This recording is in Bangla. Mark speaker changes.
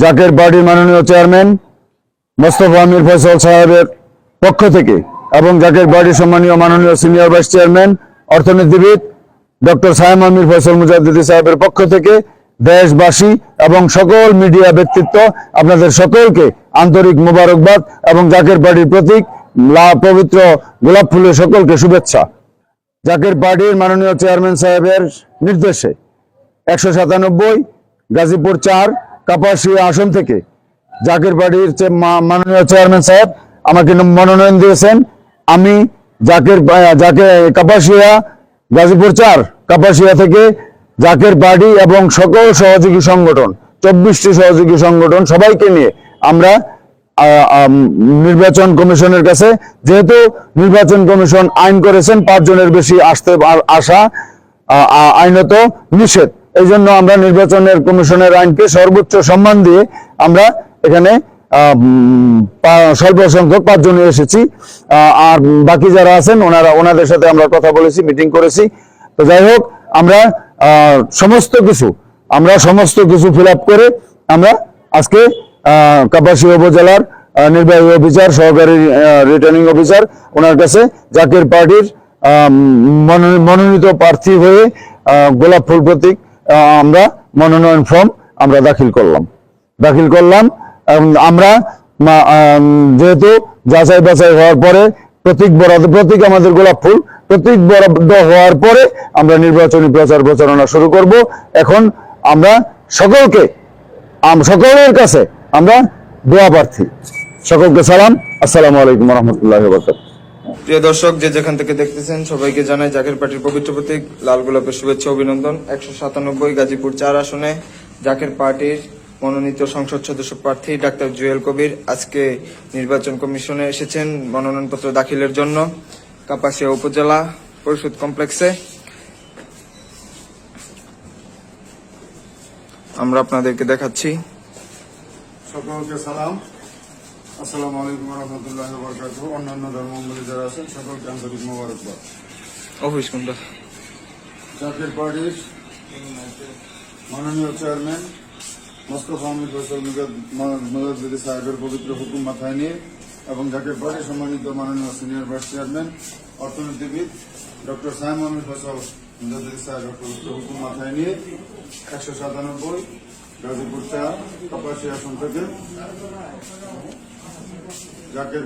Speaker 1: জাকের পার্টির মাননীয় চেয়ারম্যান মোস্তফা আমির ফয়সাল সাহেবের পক্ষ থেকে এবং জাকের পার্টির সম্মানীয় মাননীয় সিনিয়র ভাইস চেয়ারম্যান অর্থনীতিবিদ ডক্টর সায়েম আমির ফয়সাল মুজাদ্দিদি সাহেবের পক্ষ থেকে দেশবাসী এবং সকল মিডিয়া ব্যক্তিত্ব আপনাদের সকলকে আন্তরিক মোবারকবাদ এবং জাকের পার্টির প্রতীক পবিত্র গোলাপ ফুলের সকলকে শুভেচ্ছা। জাকের পার্টির মাননীয় চেয়ারম্যান সাহেবের নির্দেশে 197 গাজীপুর 4 কাপাসিয়া আসন থেকে জাকের পার্টির মাননীয় চেয়ারম্যান সাহেব আমাকে মনোনয়ন দিয়েছেন। আমি কাপাসিয়া গাজীপুর 4 কাপাসিয়া থেকে জাকের পার্টি এবং সকল সহযোগী সংগঠন 24টি সহযোগী সংগঠন সবাইকে নিয়ে আমরা নির্বাচন কমিশনের কাছে, যেহেতু নির্বাচন কমিশন আইন করেছেন 5 জনের বেশি আসা আইনত নিষেধ, এই জন্য আমরা নির্বাচনের কমিশনের আইনকে সর্বোচ্চ সম্মান দিয়ে আমরা এখানে স্বল্প সংখ্যক 5 জনে এসেছি। আর বাকি যারা আছেন ওনাদের সাথে আমরা কথা বলেছি, মিটিং করেছি। তো যাই হোক, আমরা সমস্ত কিছু ফিল আপ করে আমরা আজকে কাপাসিয়া উপজেলার নির্বাহী অফিসার, সহকারী রিটার্নিং অফিসার, ওনার কাছে জাকের পার্টির মনোনীত প্রার্থী হয়ে গোলাপ ফুল প্রতীক আমরা মনোনয়ন ফর্ম আমরা দাখিল করলাম। আমরা যেহেতু যাচাই বাছাই হওয়ার পরে প্রতীক আমাদের গোলাপ ফুল, প্রতীক বরাদ্দ হওয়ার পরে আমরা নির্বাচনী প্রচারণা শুরু করব। এখন আমরা সকলের কাছে আমরা দোয়া প্রার্থী। সকলকে সালাম, আসসালামু আলাইকুম ওয়া রাহমাতুল্লাহি ওয়া বারাকাতুহু।
Speaker 2: প্রিয় দর্শক, যে যেখান থেকে দেখতেছেন সবাইকে জানাই জাকের পার্টির পবিত্র প্রতীক লাল গোলাপের শুভেচ্ছা অভিনন্দন। 197 গাজীপুর 4 আসনে জাকের পার্টির মনোনীত সংসদ সদস্য প্রার্থী ডাক্তার জুয়েল কবির আজকে নির্বাচন কমিশনে এসেছেন মনোনয়নপত্র দাখিলের জন্য কাপাসিয়া উপজেলা পরিষদ কমপ্লেক্সে। আমরা আপনাদেরকে দেখাচ্ছি।
Speaker 3: সকলকে সালাম, আসসালামু আলাইকুম ওয়া রাহমাতুল্লাহি ওয়া বারাকাতুহু। অন্যান্য ধর্মাবলম্বী যারা আছেন সকলকে আন্তরিক মোবারকবাদ।
Speaker 2: অফিস কোনটা?
Speaker 3: জাকের পার্টির মাননীয় চেয়ারম্যান মোস্তফা আমির ফয়সাল মুজাদ্দিদি সাহেবের পবিত্র হুকুম মাথায় নিয়ে এবং জাকের পার্টির সম্মানিত মাননীয় সিনিয়র ভাইস চেয়ারম্যান অর্থনীতিবিদ ডক্টর সায়েম আমির ফয়সাল মুজাদ্দিদি সাহেবের পবিত্র হুকুম মাথায় নিয়ে 197 গাজীপুর 4 কাপাসিয়া আসন থেকে জাকের